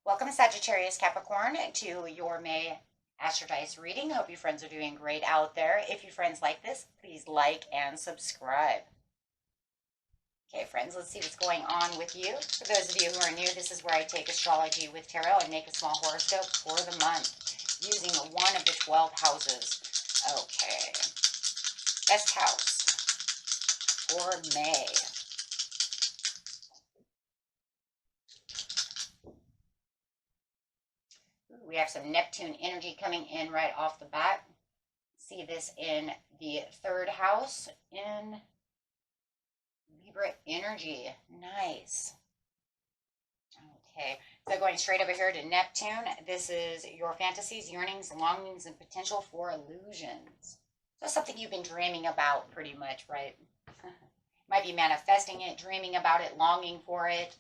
Welcome, Sagittarius, Capricorn, to your May Astrodice reading. Hope you friends are doing great out there. If you friends like this, please like and subscribe. Okay, friends, let's see what's going on with you. For those of you who are new, this is where I take astrology with tarot and make a small horoscope for the month using one of the 12 houses. Okay, best house for May. We have some Neptune energy coming in right off the bat. See this in the third house in Libra energy. Nice. Okay, so going straight over here to Neptune. This is your fantasies, yearnings, longings, and potential for illusions. So something you've been dreaming about pretty much, right? Might be manifesting it, dreaming about it, longing for it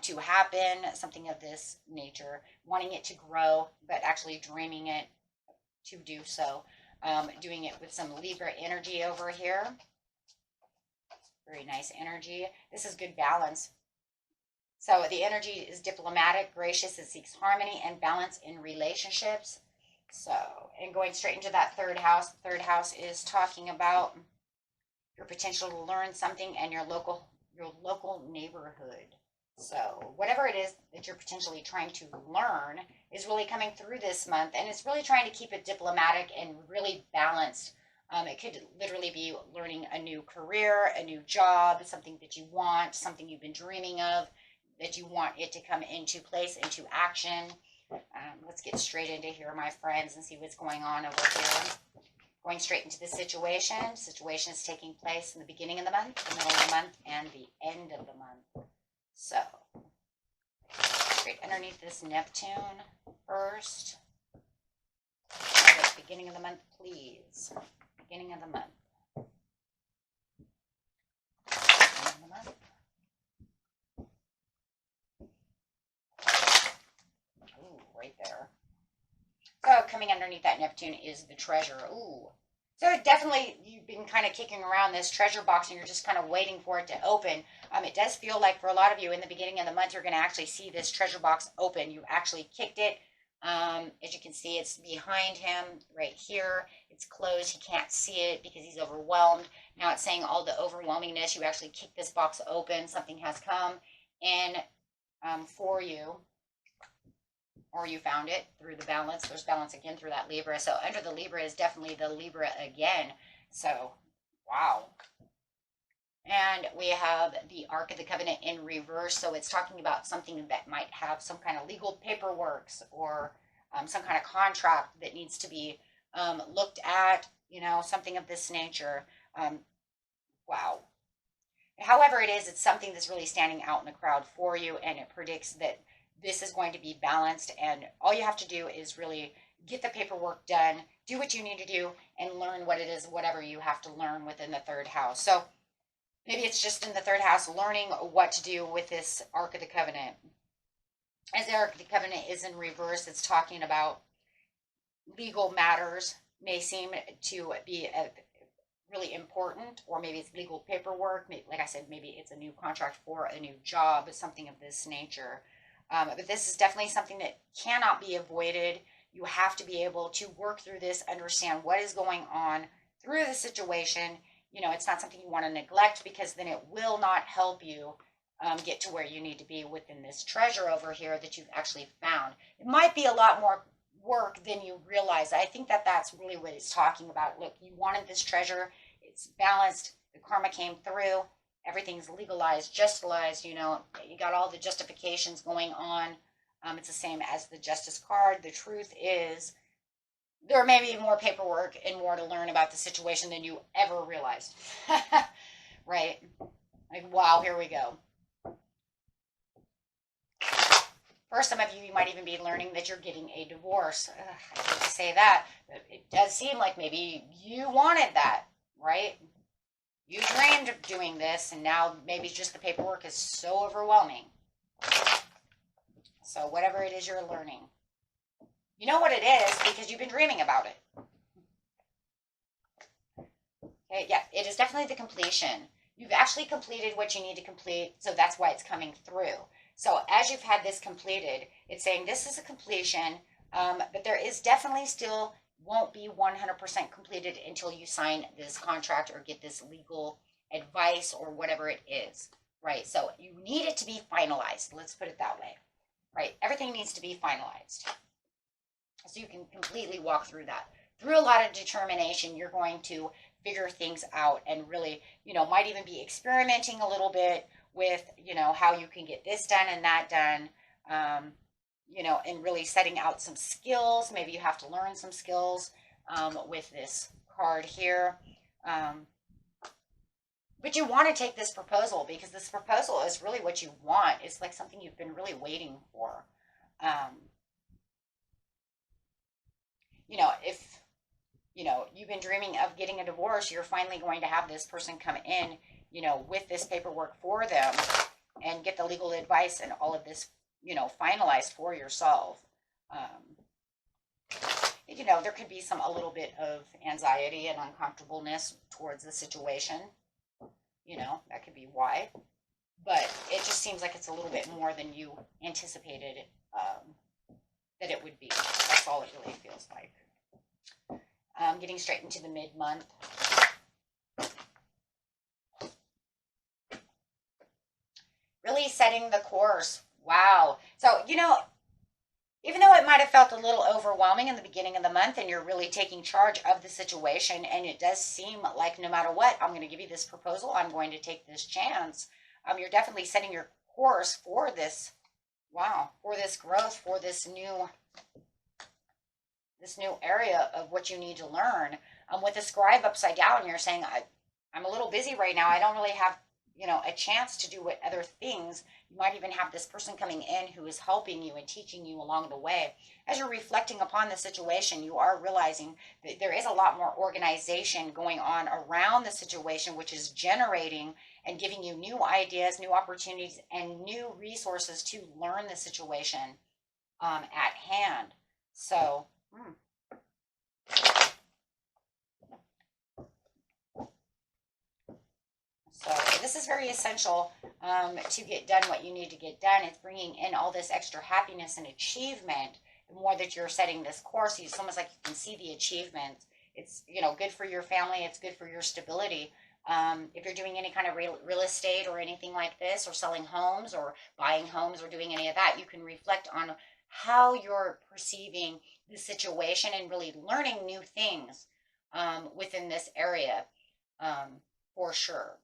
to happen, something of this nature, wanting it to grow, but actually dreaming it to do so. Doing it with some Libra energy over here. Very nice energy. This is good balance. So the energy is diplomatic, gracious. It seeks harmony and balance in relationships. So, and going straight into that third house. The third house is talking about your potential to learn something and your local neighborhood. So whatever it is that you're potentially trying to learn is really coming through this month, and it's really trying to keep it diplomatic and really balanced. It could literally be learning a new career, a new job, something that you want, something you've been dreaming of, that you want it to come into place, into action. Let's get straight into here, my friends, and see what's going on over here. Going straight into the situation. Situation is taking place in the beginning of the month, the middle of the month, and the end of the month. So, straight underneath this Neptune first. Beginning of the month, please. Beginning of the month. Beginning of the month. Ooh, right there. So, coming underneath that Neptune is the treasure. Ooh. So definitely you've been kind of kicking around this treasure box and you're just kind of waiting for it to open. It does feel like for a lot of you in the beginning of the month, you're going to actually see this treasure box open. You actually kicked it. As you can see, it's behind him right here. It's closed. He can't see it because he's overwhelmed. Now it's saying all the overwhelmingness. You actually kicked this box open. Something has come in for you. Or you found it through the balance. There's balance again through that Libra. So under the Libra is definitely the Libra again. So, wow. And we have the Ark of the Covenant in reverse. So it's talking about something that might have some kind of legal paperwork or some kind of contract that needs to be looked at, you know, something of this nature. Wow. However it is, it's something that's really standing out in the crowd for you, and it predicts that this is going to be balanced, and all you have to do is really get the paperwork done, do what you need to do, and learn what it is, whatever you have to learn within the third house. So maybe it's just in the third house, learning what to do with this Ark of the Covenant. As the Ark of the Covenant is in reverse, it's talking about legal matters may seem to be really important, or maybe it's legal paperwork. Like I said, maybe it's a new contract for a new job, something of this nature. But this is definitely something that cannot be avoided. You have to be able to work through this, understand what is going on through the situation. You know, it's not something you want to neglect, because then it will not help you get to where you need to be within this treasure over here that you've actually found. It might be a lot more work than you realize. I think that that's really what it's talking about. Look, you wanted this treasure. It's balanced. The karma came through. Everything's legalized, justized, you know, you got all the justifications going on. It's the same as the Justice card. The truth is, there may be more paperwork and more to learn about the situation than you ever realized. Right? Like, wow, here we go. For some of you, you might even be learning that you're getting a divorce. I hate to say that, but it does seem like maybe you wanted that, right? You dreamed of doing this, and now maybe just the paperwork is so overwhelming. So whatever it is you're learning, you know what it is because you've been dreaming about it. Okay, yeah, it is definitely the completion. You've actually completed what you need to complete, so that's why it's coming through. So as you've had this completed, it's saying this is a completion, but there is definitely still won't be 100% completed until you sign this contract or get this legal advice or whatever it is, right? So you need it to be finalized. Let's put it that way, right? Everything needs to be finalized. So you can completely walk through that. Through a lot of determination, you're going to figure things out and really, might even be experimenting a little bit with, how you can get this done and that done, and really setting out some skills. Maybe you have to learn some skills with this card here. But you want to take this proposal because this proposal is really what you want. It's like something you've been really waiting for. If you've been dreaming of getting a divorce, you're finally going to have this person come in, with this paperwork for them and get the legal advice and all of this, finalized for yourself. There could be a little bit of anxiety and uncomfortableness towards the situation. That could be why. But it just seems like it's a little bit more than you anticipated that it would be. That's all it really feels like. Getting straight into the mid-month. Really setting the course. Wow. So, even though it might have felt a little overwhelming in the beginning of the month and you're really taking charge of the situation, and it does seem like no matter what, I'm going to give you this proposal, I'm going to take this chance, you're definitely setting your course for this, for this growth, for this new area of what you need to learn. With the scribe upside down, you're saying, I'm a little busy right now. I don't really have, a chance to do what other things. You might even have this person coming in who is helping you and teaching you along the way. As you're reflecting upon the situation, you are realizing that there is a lot more organization going on around the situation, which is generating and giving you new ideas, new opportunities, and new resources to learn the situation at hand. So, So this is very essential to get done what you need to get done. It's bringing in all this extra happiness and achievement. The more that you're setting this course, it's almost like you can see the achievements. It's, good for your family. It's good for your stability. If you're doing any kind of real estate or anything like this, or selling homes or buying homes or doing any of that, you can reflect on how you're perceiving the situation and really learning new things within this area for sure.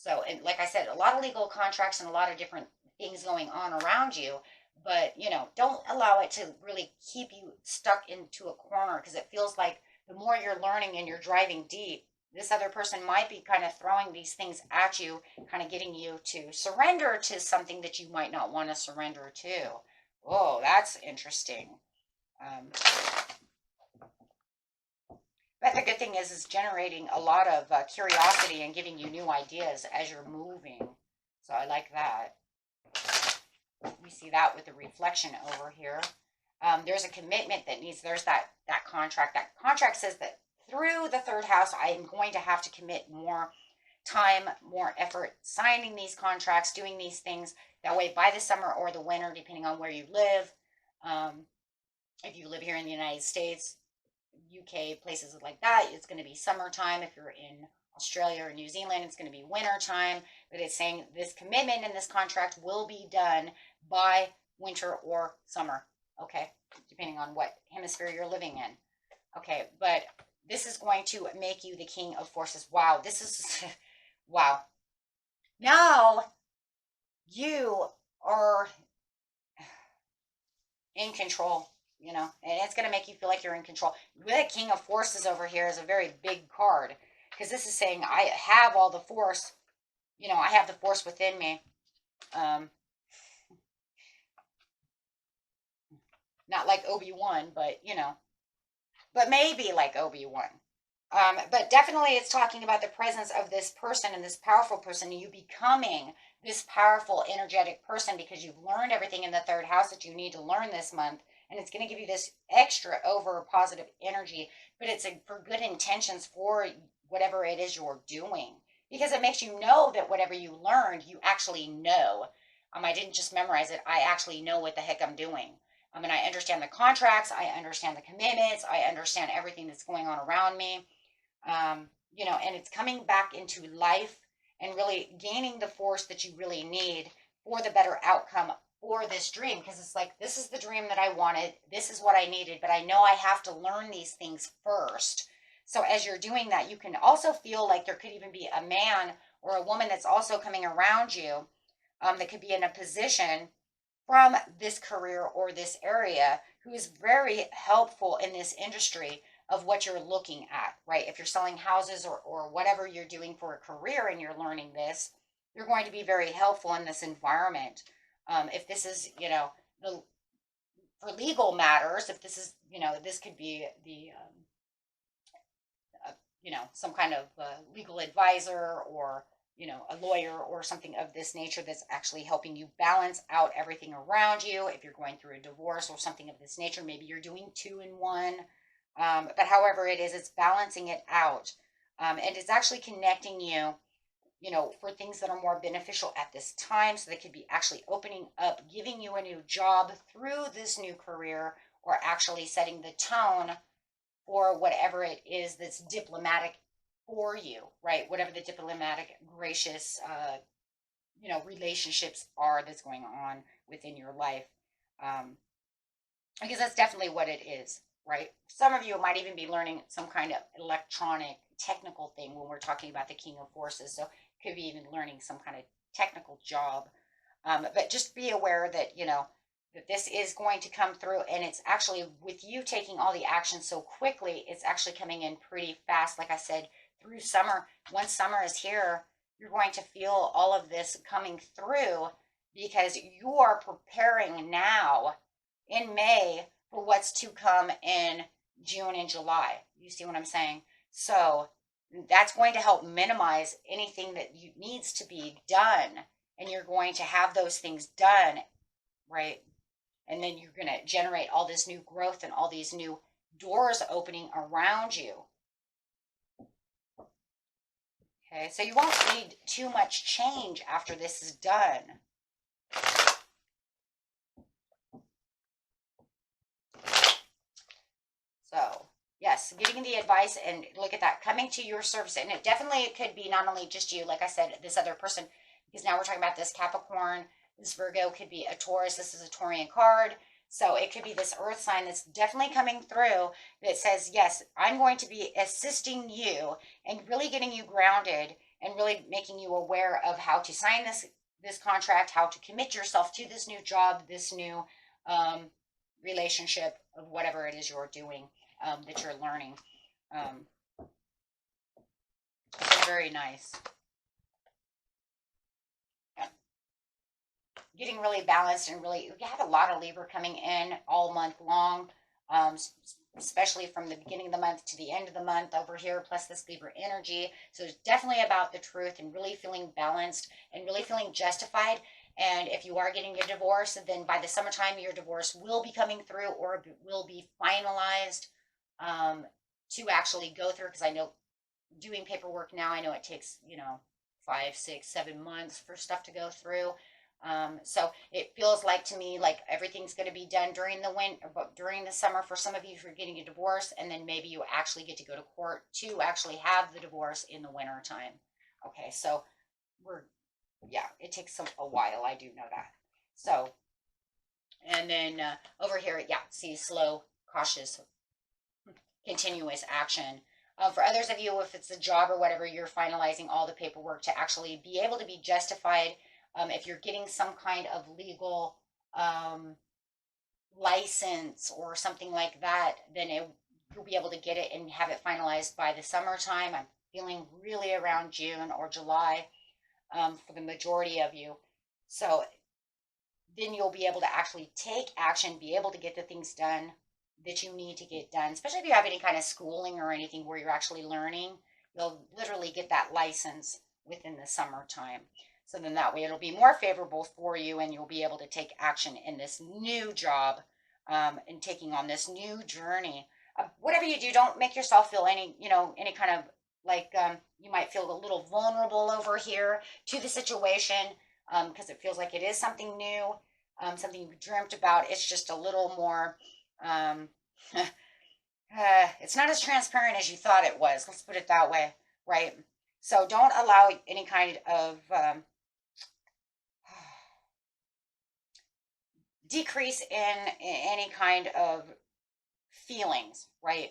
So, and like I said, a lot of legal contracts and a lot of different things going on around you, but, don't allow it to really keep you stuck into a corner, because it feels like the more you're learning and you're driving deep, this other person might be kind of throwing these things at you, kind of getting you to surrender to something that you might not want to surrender to. Oh, that's interesting. But the good thing is it's generating a lot of curiosity and giving you new ideas as you're moving. So I like that. We see that with the reflection over here. There's a commitment that there's that contract. That contract says that through the third house, I am going to have to commit more time, more effort, signing these contracts, doing these things. That way, by the summer or the winter, depending on where you live, if you live here in the United States, UK, places like that, it's going to be summertime. If you're in Australia or New Zealand, it's going to be wintertime. But it's saying this commitment in this contract will be done by winter or summer, okay, depending on what hemisphere you're living in. Okay, but this is going to make you the king of forces. Wow, this is, wow. Now you are in control. And it's going to make you feel like you're in control. The King of Forces over here is a very big card, because this is saying I have all the force, I have the force within me. Not like Obi-Wan, but, but maybe like Obi-Wan. But definitely it's talking about the presence of this person and this powerful person, and you becoming this powerful, energetic person because you've learned everything in the third house that you need to learn this month. And it's going to give you this extra over positive energy, but it's for good intentions for whatever it is you're doing because it makes you know that whatever you learned, you actually know. I didn't just memorize it. I actually know what the heck I'm doing. And I understand the contracts. I understand the commitments. I understand everything that's going on around me. And it's coming back into life and really gaining the force that you really need for the better outcome for this dream. Because it's like, this is the dream that I wanted. This is what I needed, but I know I have to learn these things first. So as you're doing that, you can also feel like there could even be a man or a woman that's also coming around you that could be in a position from this career or this area who is very helpful in this industry of what you're looking at, right? If you're selling houses or whatever you're doing for a career and you're learning this, you're going to be very helpful in this environment. If this is, for legal matters, if this is, this could be some kind of legal advisor or, a lawyer or something of this nature that's actually helping you balance out everything around you. If you're going through a divorce or something of this nature, maybe you're doing 2 in 1. But however it is, it's balancing it out. And it's actually connecting you, for things that are more beneficial at this time. So they could be actually opening up, giving you a new job through this new career, or actually setting the tone for whatever it is that's diplomatic for you, right? Whatever the diplomatic, gracious, relationships are that's going on within your life. Because that's definitely what it is, right? Some of you might even be learning some kind of electronic technical thing when we're talking about the King of Forces. So could be even learning some kind of technical job. But just be aware that, that this is going to come through, and it's actually with you taking all the action so quickly, it's actually coming in pretty fast. Like I said, through summer, once summer is here, you're going to feel all of this coming through because you are preparing now in May for what's to come in June and July. You see what I'm saying? So that's going to help minimize anything that needs to be done, and you're going to have those things done, right? And then you're going to generate all this new growth and all these new doors opening around you. Okay, so you won't need too much change after this is done. So, yes, getting the advice, and look at that, coming to your service. And it definitely could be not only just you, like I said, this other person, because now we're talking about this Capricorn, this Virgo could be a Taurus. This is a Taurian card. So it could be this earth sign that's definitely coming through that says, yes, I'm going to be assisting you and really getting you grounded and really making you aware of how to sign this contract, how to commit yourself to this new job, this new relationship of whatever it is you're doing, that you're learning. It's very nice. Getting really balanced and really, we have a lot of Libra coming in all month long, especially from the beginning of the month to the end of the month over here, plus this Libra energy. So it's definitely about the truth and really feeling balanced and really feeling justified. And if you are getting a divorce, then by the summertime, your divorce will be coming through or will be finalized to actually go through. Because I know doing paperwork now, I know it takes, 5, 6, 7 months for stuff to go through. So it feels like to me like everything's going to be done during the winter, but during the summer for some of you for getting a divorce, and then maybe you actually get to go to court to actually have the divorce in the winter time. Okay, so it takes a while. I do know that. So, and then over here, see, slow, cautious, continuous action. For others of you, if it's a job or whatever, you're finalizing all the paperwork to actually be able to be justified. If you're getting some kind of legal license or something like that, then you'll be able to get it and have it finalized by the summertime. I'm feeling really around June or July for the majority of you. So then you'll be able to actually take action, be able to get the things done that you need to get done, especially if you have any kind of schooling or anything where you're actually learning. You'll literally get that license within the summertime. So then that way it'll be more favorable for you, and you'll be able to take action in this new job, and taking on this new journey. Whatever you do, don't make yourself feel any, any kind of like, you might feel a little vulnerable over here to the situation, because it feels like it is something new, something you dreamt about. It's just a little more, it's not as transparent as you thought it was. Let's put it that way, right? So don't allow any kind of decrease in any kind of feelings, right,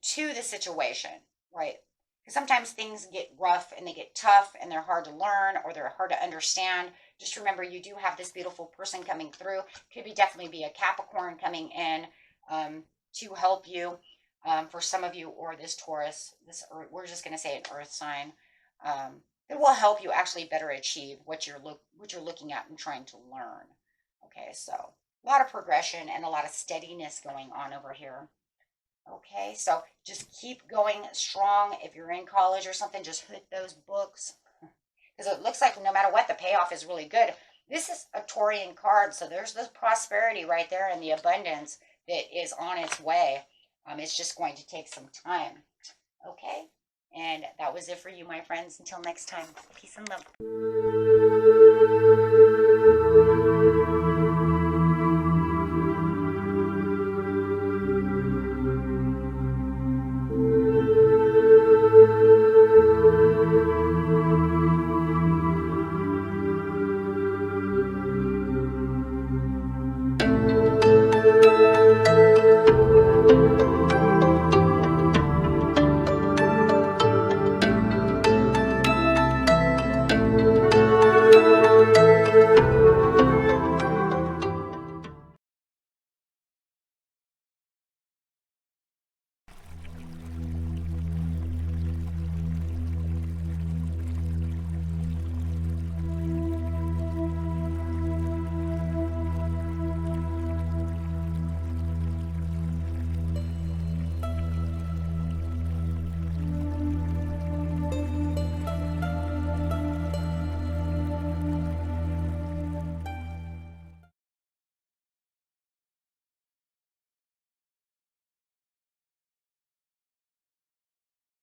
to the situation, right? Because sometimes things get rough and they get tough and they're hard to learn or they're hard to understand. Just remember, you do have this beautiful person coming through. Could be definitely be a Capricorn coming in, to help you, for some of you, or this Taurus, this Earth, we're just going to say an earth sign. It will help you actually better achieve what you're looking at and trying to learn. Okay, so a lot of progression and a lot of steadiness going on over here. Okay, so just keep going strong. If you're in college or something, just hit those books, because it looks like no matter what, the payoff is really good. This is a Taurian card, so there's the prosperity right there and the abundance that is on its way. It's just going to take some time. Okay, and that was it for you, my friends. Until next time, peace and love.